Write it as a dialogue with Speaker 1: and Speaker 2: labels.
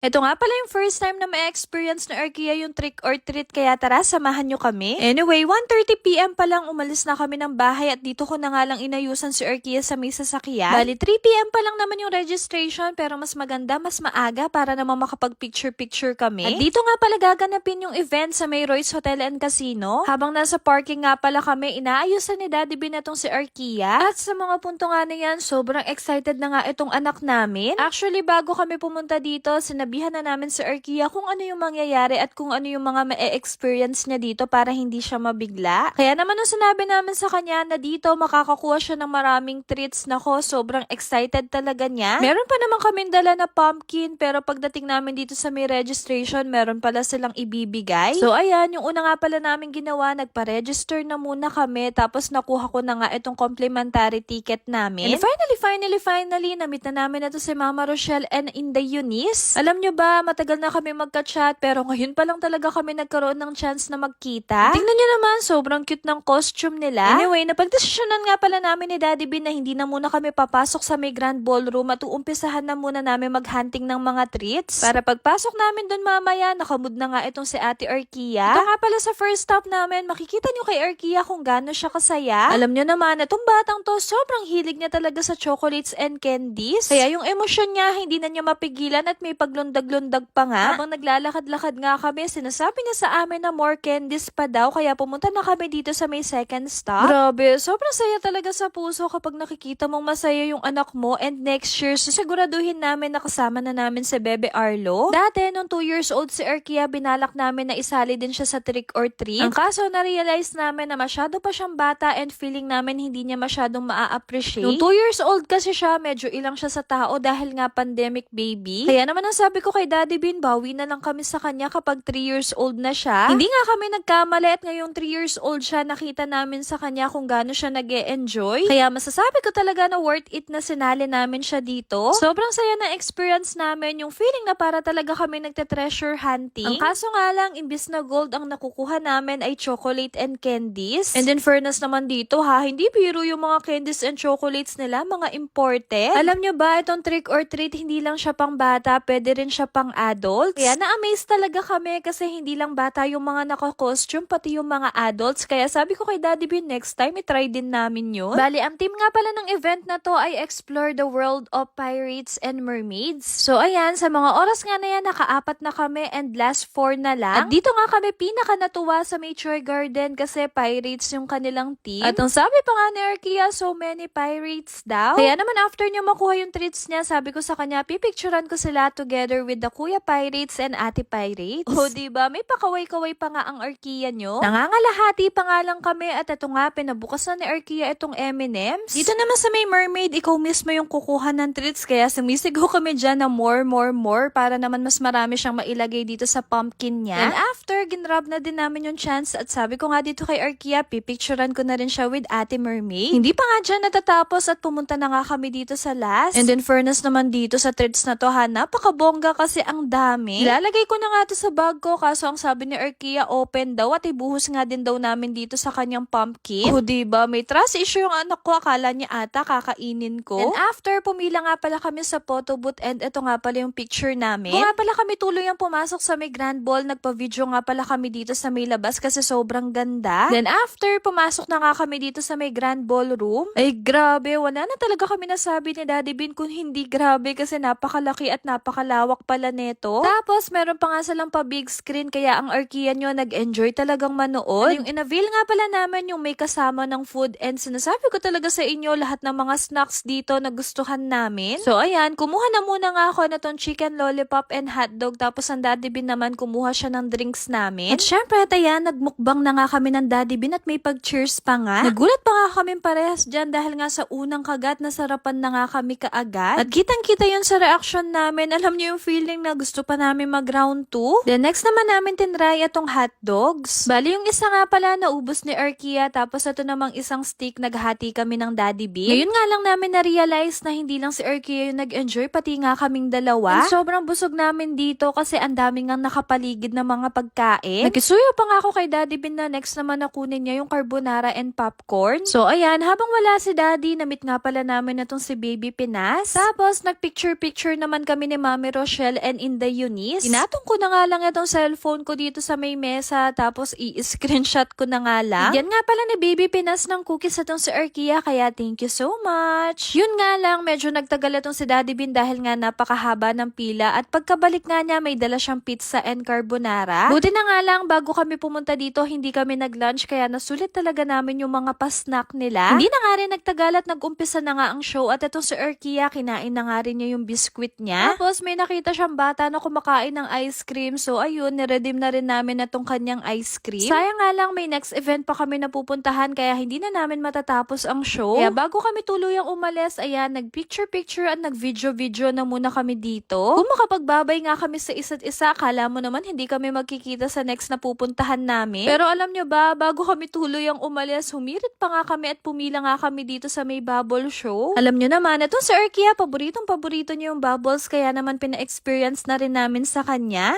Speaker 1: Ito nga pala yung first time na ma-experience na Arkia yung trick or treat, kaya tara, samahan nyo kami. Anyway, 1:30 PM pa lang umalis na kami ng bahay at dito ko na nga lang inayusan si Arkia sa may sasakyan. Bali, 3 PM pa lang naman yung registration, pero mas maganda, mas maaga para naman makapag-picture-picture kami. At dito nga pala gaganapin yung event sa may Royce Hotel and Casino. Habang nasa parking nga pala kami, inaayusan ni Daddy Bin itong si Arkia. At sa mga punto nga na yan, sobrang excited na nga itong anak namin. Actually, bago kami pumunta dito, sinabihan na namin si Arkia kung ano yung mangyayari at kung ano yung mga ma-experience niya dito para hindi siya mabigla. Kaya naman nung sinabi namin sa kanya na dito makakakuha siya ng maraming treats, nako, sobrang excited talaga niya. Meron pa naman kaming dala na pumpkin, pero pagdating namin dito sa may registration, meron pala silang ibibigay. So ayan, yung una nga pala namin ginawa, nagpa-register na muna kami, tapos nakuha ko na nga itong complimentary ticket namin. And finally, na-meet na namin ito si Mama Rochelle and Inday Eunice. Alam nyo ba, matagal na kami magka-chat, pero ngayon pa lang talaga kami nagkaroon ng chance na magkita. Tingnan nyo naman, sobrang cute ng costume nila. Anyway, napagdesisyonan nga pala namin ni Daddy Bin na hindi na muna kami papasok sa may grand ballroom at uumpisahan na muna namin mag-hunting ng mga treats. Para pagpasok namin dun mamaya, nakamood na nga itong si Ate Arkia. Ito nga pala sa first stop namin, makikita nyo kay Arkia kung gaano siya kasaya. Alam nyo naman, itong batang to, sobrang hilig niya talaga sa chocolates and candies. Kaya yung emosyon niya, hindi na niya mapigilan at may paglundag-lundag pa nga. Habang naglalakad-lakad nga kami, sinasabi niya sa amin na more candies pa daw, kaya pumunta na kami dito sa may second stop. Grabe, sobrang saya talaga sa puso kapag nakikita mong masaya yung anak mo, and next year, siguraduhin namin na kasama na namin si Bebe Arlo. Dati, nung 2 years old si Arkia, binalak namin na isali din siya sa trick or treat. Ang kaso, na-realize namin na masyado pa siyang bata and feeling namin hindi niya masyadong maa-appreciate. Nung 2 years old kasi siya, medyo ilang siya sa tao dahil nga pandemic baby. Kaya naman ang sabi ko kay Daddy Bin, bawi na lang kami sa kanya kapag 3 years old na siya. Hindi nga kami nagkamali at ngayong 3 years old siya, nakita namin sa kanya kung gaano siya nag-e-enjoy. Kaya masasabi ko talaga na worth it na sinali namin siya dito. Sobrang saya na experience namin, yung feeling na para talaga kami nagte-treasure hunting. Ang kaso nga lang, imbis na gold ang nakukuha namin ay chocolate and candies. And in fairness naman dito ha, hindi biro yung mga candies and chocolates nila, mga imported. Alam nyo ba, itong trick or treat, hindi lang siya pang bata, pwede rin siya pang adults. Kaya na-amaze talaga kami kasi hindi lang bata yung mga naka-costume, pati yung mga adults. Kaya sabi ko kay Daddy Bin, next time itry din namin yun. Bali, ang team nga pala ng event na to ay Explore the World of Pirates and Mermaids. So ayan, sa mga oras nga na yan, naka-4 na kami and last 4 na lang. At dito nga kami pinaka natuwa sa Mature Garden kasi pirates yung kanilang team. At ang sabi pa nga ni Arkia, so many pirates daw. Kaya naman after niya makuha yung treats niya, sabi ko sa kanya, pipicturean ko sila together with the Kuya Pirates and Ate Pirates. Oh, diba? May pakaway-kaway pa nga ang Arkia nyo. Nangangalahati pa nga lang kami at ito nga, pinabukas na ni Arkia itong M&M's. Dito naman sa may mermaid, ikaw mismo yung kukuha ng treats, kaya sumisigaw kami dyan na more para naman mas marami siyang mailagay dito sa pumpkin niya. And after, ginrab na din namin yung chance at sabi ko nga dito kay Arkia, pipicturean ko na rin siya with Ate Mermaid. Hindi pa nga dyan natatapos at pumunta na nga kami dito sa last. And in fairness naman dito sa treats na to ha, napakabongga kasi ang dami. Ilalagay ko na nga to sa bag ko, kaso ang sabi ni Arkia, open daw at ibuhos nga din daw namin dito sa kanyang pumpkin. Oh, diba? May trust issue yung anak ko, akala niya ata kakainin ko. And after, pumila nga pala kami sa photo booth and ito nga pala yung picture namin. Kung nga pala kami tuloy ang pumasok sa may grand ball, nagpa-video nga pala kami dito sa may labas kasi sobrang ganda. Then after, pumasok na nga kami dito sa may grand ballroom. Ay grabe, wala na talaga kami nasabi ni Daddy Bin kung hindi grabe kasi napakalaki at napakalawak pala neto. Tapos, meron pa nga silang pa big screen kaya ang Arkia nyo nag-enjoy talagang manood. Yung inavail nga pala namin yung may kasama ng food and sinasabi ko talaga sa inyo lahat ng mga snacks dito na gustuhan namin. So ayan, kumuha na muna nga ako na tong chicken lollipop and hotdog, tapos ang Daddy Bin naman kumuha siya ng drinks namin. At syempre, ayan, nagmukbang na nga kami ng Daddy Bin at may pag-cheers pa nga. Nagulat pa nga kami parehas dyan dahil nga sa unang kagat nasarapan na nga kami kaagad. At kitang-kita yun sa reaction namin. Alam niyo yung feeling na gusto pa namin mag-round 2. Then next naman namin tinry itong hotdogs. Bali yung isa nga pala naubos ni Arkia, tapos ito namang isang stick naghati kami ng Daddy Bin. Ngayon nga lang namin na-realize na hindi lang si Arkia yung nag-enjoy, pati nga kaming dalawa. And sobrang busog namin dito kasi ang daming nga nakapaligid na mga pagkain. Nagkisuyo pa nga ako kay Daddy Bin na next naman na kunin niya yung carbonara and popcorn. So ayan, habang wala si Daddy, namit nga pala namin na tong si Baby Pinas. Tapos nagpicture-picture naman kami ni Mami Rochelle Shell and Inday Eunice. Tinatong ko na nga lang itong cellphone ko dito sa may mesa, tapos i-screenshot ko na nga lang. Yan nga pala ni Baby Pinas ng cookies itong si Arkia, kaya thank you so much. Yun nga lang, medyo nagtagal itong si Daddy Bean dahil nga napakahaba ng pila, at pagkabalik nga niya may dala siyang pizza and carbonara. Buti na nga lang, bago kami pumunta dito, hindi kami nag-lunch, kaya nasulit talaga namin yung mga pa-snack nila. Hindi na nga rin nagtagal at nag-umpisa na nga ang show, at itong si Arkia, kinain na nga rin niya yung biskwit niya. Tapos may nakita siyang bata na kumakain ng ice cream, so ayun, niredeem na rin namin na tong kanyang ice cream. Sayang nga lang, may next event pa kami napupuntahan, kaya hindi na namin matatapos ang show. Kaya bago kami tuluyang umalis, ayan, nag-picture-picture at nag-video-video na muna kami dito. Kung makapagbabay nga kami sa isa't isa, akala mo naman hindi kami magkikita sa next na pupuntahan namin. Pero alam nyo ba, bago kami tuluyang umalis, humirit pa nga kami at pumila nga kami dito sa may bubble show. Alam nyo naman, itong si Arkia, paboritong-paborito niya yung bubbles, kaya naman pina-experience na rin namin sa kanya.